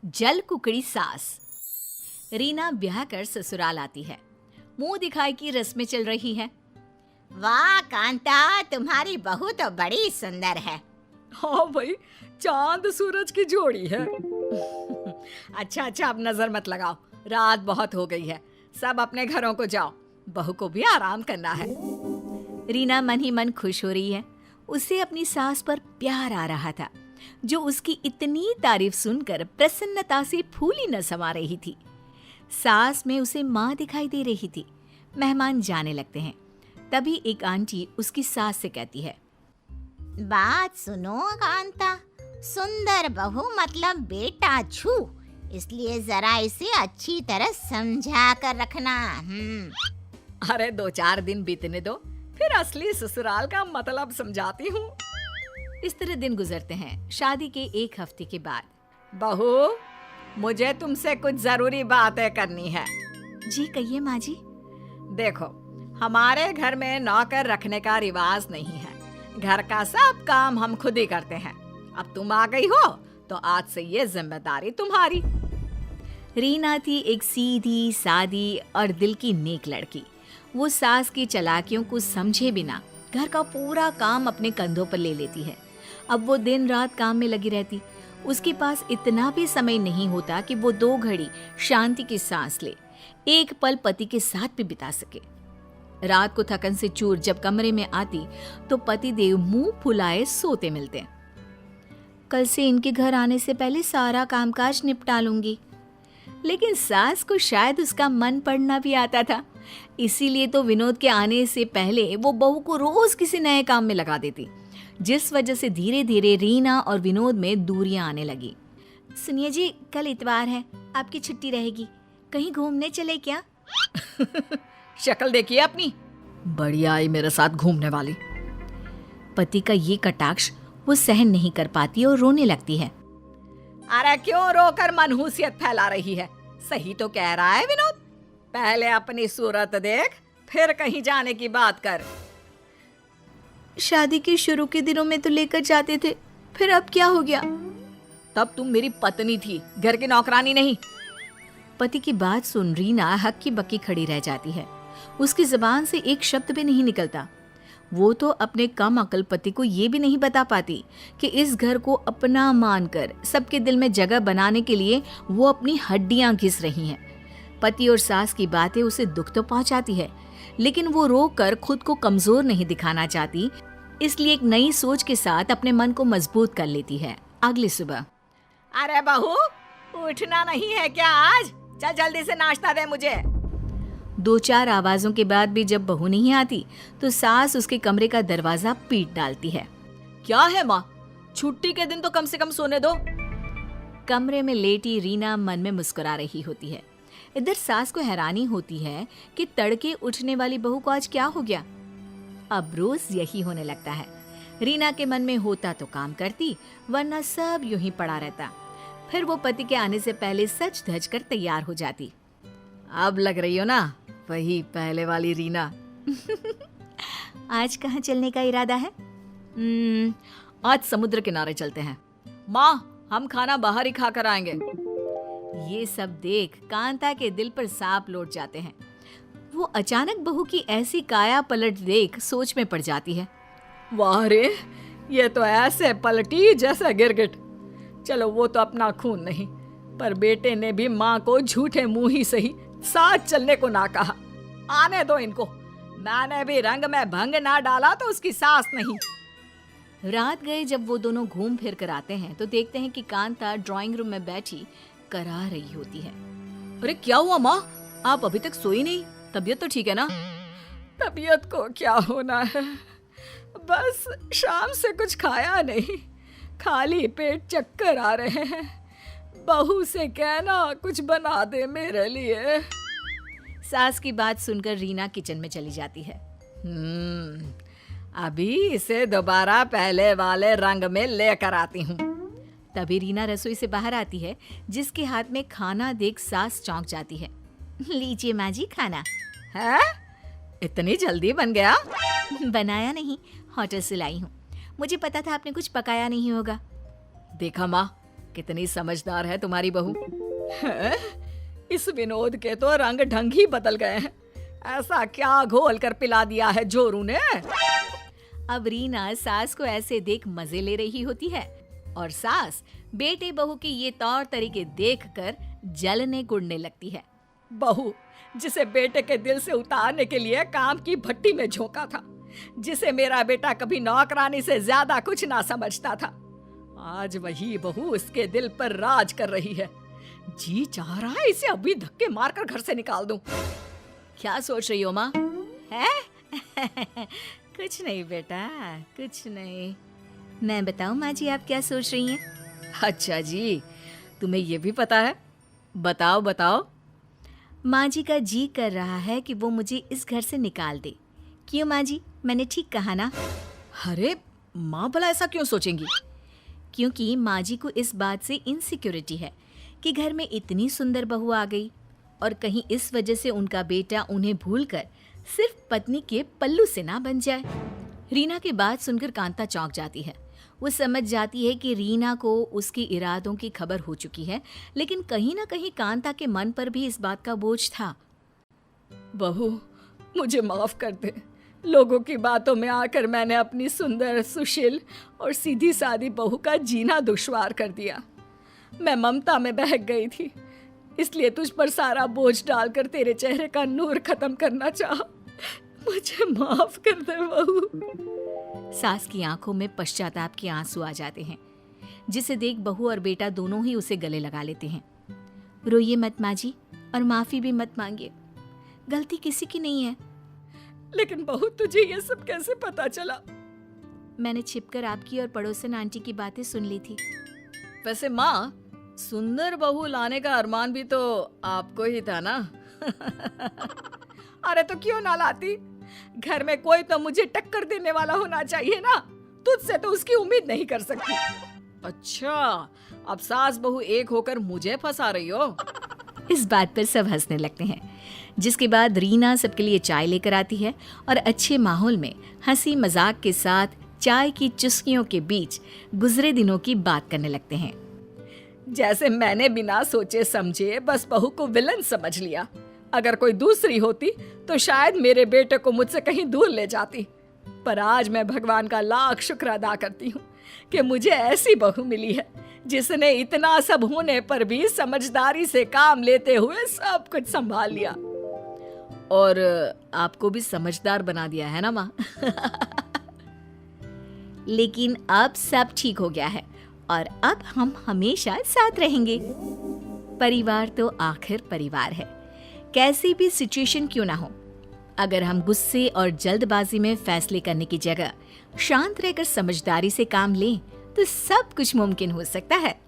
जल कुकड़ी सास। रीना ब्याह कर ससुराल आती है। मुंह दिखाई की रस्में चल रही है। वाह कांता, तुम्हारी बहू तो बड़ी सुंदर है। हाँ भाई, चांद सूरज की जोड़ी है। अच्छा अब नजर मत लगाओ, रात बहुत हो गई है। सब अपने घरों को जाओ, बहू को भी आराम करना है। रीना मन ही मन खुश हो रही है। उसे अपनी सास पर प्यार आ रहा था, जो उसकी इतनी तारीफ सुनकर प्रसन्नता से फूली न समा रही थी। सास में उसे माँ दिखाई दे रही थी। मेहमान जाने लगते हैं। तभी एक आंटी उसकी सास से कहती है, बात सुनो कांता, सुंदर बहू मतलब बेटा छू, इसलिए जरा इसे अच्छी तरह समझा कर रखना। अरे 2-4 दिन बीतने दो, फिर असली ससुराल का मतलब समझाती हूँ। इस तरह दिन गुजरते हैं। शादी के 1 हफ्ते के बाद, बहू, मुझे तुमसे कुछ जरूरी बातें करनी है। जी कहिए माँ जी। देखो, हमारे घर में नौकर रखने का रिवाज नहीं है। घर का सब काम हम खुद ही करते हैं। अब तुम आ गई हो तो आज से ये जिम्मेदारी तुम्हारी। रीना थी एक सीधी सादी और दिल की नेक लड़की। वो सास की चालाकियों को समझे बिना घर का पूरा काम अपने कंधों पर ले लेती है। अब वो दिन रात काम में लगी रहती। उसके पास इतना भी समय नहीं होता कि वो 2 घड़ी शांति की सांस ले, एक पल पति के साथ भी बिता सके। रात को थकन से चूर जब कमरे में आती तो पति देव मुंह फुलाए सोते मिलते। कल से इनके घर आने से पहले सारा कामकाज निपटा लूंगी। लेकिन सास को शायद उसका मन पड़ना भी आता था। इसीलिए तो विनोद के आने से पहले वो बहू को रोज किसी नए काम में लगा देती, जिस वजह से धीरे धीरे रीना और विनोद में दूरियां आने लगी। सुनिए जी, कल इतवार है, आपकी छुट्टी रहेगी, कहीं घूमने चले क्या? शक्ल देखिए अपनी, बढ़िया आई मेरे साथ घूमने वाली। पति का ये कटाक्ष वो सहन नहीं कर पाती और रोने लगती है। अरे क्यों रोकर मनहूसियत फैला रही है? सही तो कह रहा है विनोद, पहले अपनी सूरत देख, फिर कहीं जाने की बात कर। शादी के शुरू के दिनों में तो लेकर जाते थे, फिर अब क्या हो गया? तब तुम मेरी पत्नी थी, घर की नौकरानी नहीं। पति की बात सुन रीना हक्की बक्की खड़ी रह जाती है। उसकी जुबान से एक शब्द भी नहीं निकलता। वो तो अपने कम अकल पति को ये भी नहीं बता पाती कि इस घर को अपना मानकर सबके दिल में जगह बनाने के लिए वो अपनी हड्डियां घिस रही हैं। पति और सास की बातें उसे दुख तो पहुंचाती है, लेकिन वो रोकर खुद को कमजोर नहीं दिखाना चाहती, इसलिए एक नई सोच के साथ अपने मन को मजबूत कर लेती है। अगली सुबह, अरे बहू, उठना नहीं है क्या आज? चल जल्दी से नाश्ता दे मुझे। 2-4 आवाजों के बाद भी जब बहू नहीं आती तो सास उसके कमरे का दरवाजा पीट डालती है। क्या है माँ, छुट्टी के दिन तो कम से कम सोने दो। कमरे में लेटी रीना मन में मुस्कुरा रही होती है। इधर सास को हैरानी होती है कि तड़के उठने वाली बहू को आज क्या हो गया। अब रोज यही होने लगता है। रीना के मन में होता तो काम करती, वरना सब यूं ही पड़ा रहता। फिर वो पति के आने से पहले सज धज कर तैयार हो जाती। अब लग रही हो ना वही पहले वाली रीना। आज कहाँ चलने का इरादा है? आज समुद्र किनारे चलते हैं। माँ, हम खाना बाहर ही खा कर आएंगे। ये सब देख कांता के दिल पर सांप लौट जाते हैं। वो अचानक बहू की ऐसी काया पलट देख सोच में पड़ जाती है। वाह रे, ये तो ऐसे पलटी जैसा गिरगिट। चलो वो तो अपना खून नहीं, पर बेटे ने भी माँ को झूठे मुंह ही सही साथ चलने को ना कहा। आने दो इनको, मैंने भी रंग में भंग ना डाला तो उसकी सास नहीं। रात गए जब वो दोनों घूम फिर कर आते हैं तो देखते हैं कि कांता ड्राइंग रूम में बैठी करा रही होती है। अरे क्या हुआ माँ, आप अभी तक सोई नहीं? तबीयत तो ठीक है ना? तबीयत को क्या होना है, बस शाम से कुछ खाया नहीं, खाली पेट चक्कर आ रहे हैं। बहू से कहना कुछ बना दे मेरे लिए। सास की बात सुनकर रीना किचन में चली जाती है। अभी इसे दोबारा पहले वाले रंग में लेकर आती हूँ। तभी रीना रसोई से बाहर आती है, जिसके हाथ में खाना देख सास चौंक जाती है। लीजिए माँ जी खाना। है? इतनी जल्दी बन गया? बनाया नहीं, होटल से लाई हूँ। मुझे पता था आपने कुछ पकाया नहीं होगा। देखा माँ, कितनी समझदार है तुम्हारी बहू। हैं? इस विनोद के तो रंग ढंग ही बदल गए हैं। ऐसा क्या घोल कर पिला दिया है जोरू ने? अब रीना सास को ऐसे देख मजे ले रही होती है और सास बेटे बहू के ये तौर तरीके देखकर जलने गुड़ने लगती है। बहू जिसे बेटे के दिल से उतारने के लिए काम की भट्टी में झोंका था, जिसे मेरा बेटा कभी नौकरानी से ज्यादा कुछ ना समझता था, आज वही बहू उसके दिल पर राज कर रही है। जी चाह रहा है इसे अभी धक्के मारकर घर से निकाल दूं। क्या सोच रही हो माँ? है? कुछ नहीं बेटा, कुछ नहीं। मैं बताऊं माँ जी आप क्या सोच रही हैं? अच्छा जी, तुम्हें ये भी पता है? बताओ बताओ। माँ जी का जी कर रहा है कि वो मुझे इस घर से निकाल दे। क्यों माँ जी, मैंने ठीक कहा ना? अरे माँ भला ऐसा क्यों सोचेंगी? क्योंकि माँ जी को इस बात से इनसिक्योरिटी है कि घर में इतनी सुंदर बहू आ गई और कहीं इस वजह से उनका बेटा उन्हें भूलकर सिर्फ पत्नी के पल्लू से ना बन जाए। रीना की बात सुनकर कांता चौंक जाती है। वो समझ जाती है कि रीना को उसके इरादों की खबर हो चुकी है, लेकिन कहीं ना कहीं कांता के मन पर भी इस बात का बोझ था। बहू मुझे माफ कर दे। लोगों की बातों में आकर मैंने अपनी सुंदर, सुशील और सीधी सादी बहू का जीना दुश्वार कर दिया। मैं ममता में बहक गई थी, इसलिए तुझ पर सारा बोझ डालकर तेरे चेहरे का नूर खत्म करना चाहा। मुझे माफ कर दे बहू। सास की आंखों में पश्चाताप के आंसू आ जाते हैं, जिसे देख बहू और बेटा दोनों ही उसे गले लगा लेते हैं। रोइए मत माँ जी और माफी भी मत मांगिए, गलती किसी की नहीं है। लेकिन बहू तुझे ये सब कैसे पता चला? मैंने छिपकर आपकी और पड़ोसन आंटी की बातें सुन ली थी। वैसे माँ, सुंदर बहू लाने का अरमान भी तो आपको ही था ना? अरे तो क्यों ना लाती? घर में कोई तो मुझे टक्कर देने वाला होना चाहिए ना। तुझसे तो उसकी उम्मीद नहीं कर सकती। अच्छा, अब सास बहू एक होकर मुझे फंसा रही हो? इस बात पर सब हंसने लगते हैं, जिसके बाद रीना सबके लिए चाय लेकर आती है और अच्छे माहौल में हंसी मजाक के साथ चाय की चुस्कियों के बीच गुजरे दिनों की बात करने लगते हैं। जैसे मैंने बिना सोचे समझे बस बहू को विलन समझ लिया। अगर कोई दूसरी होती तो शायद मेरे बेटे को मुझसे कहीं दूर ले जाती। पर आज मैं भगवान का लाख शुक्र अदा करती हूँ कि मुझे ऐसी बहू मिली है जिसने इतना सब होने पर भी समझदारी से काम लेते हुए सब कुछ संभाल लिया। और आपको भी समझदार बना दिया है ना माँ? लेकिन अब सब ठीक हो गया है और अब हम हमेशा साथ रहेंगे। परिवार तो आखिर परिवार है, कैसी भी सिचुएशन क्यों ना हो। अगर हम गुस्से और जल्दबाजी में फैसले करने की जगह शांत रहकर समझदारी से काम लें तो सब कुछ मुमकिन हो सकता है।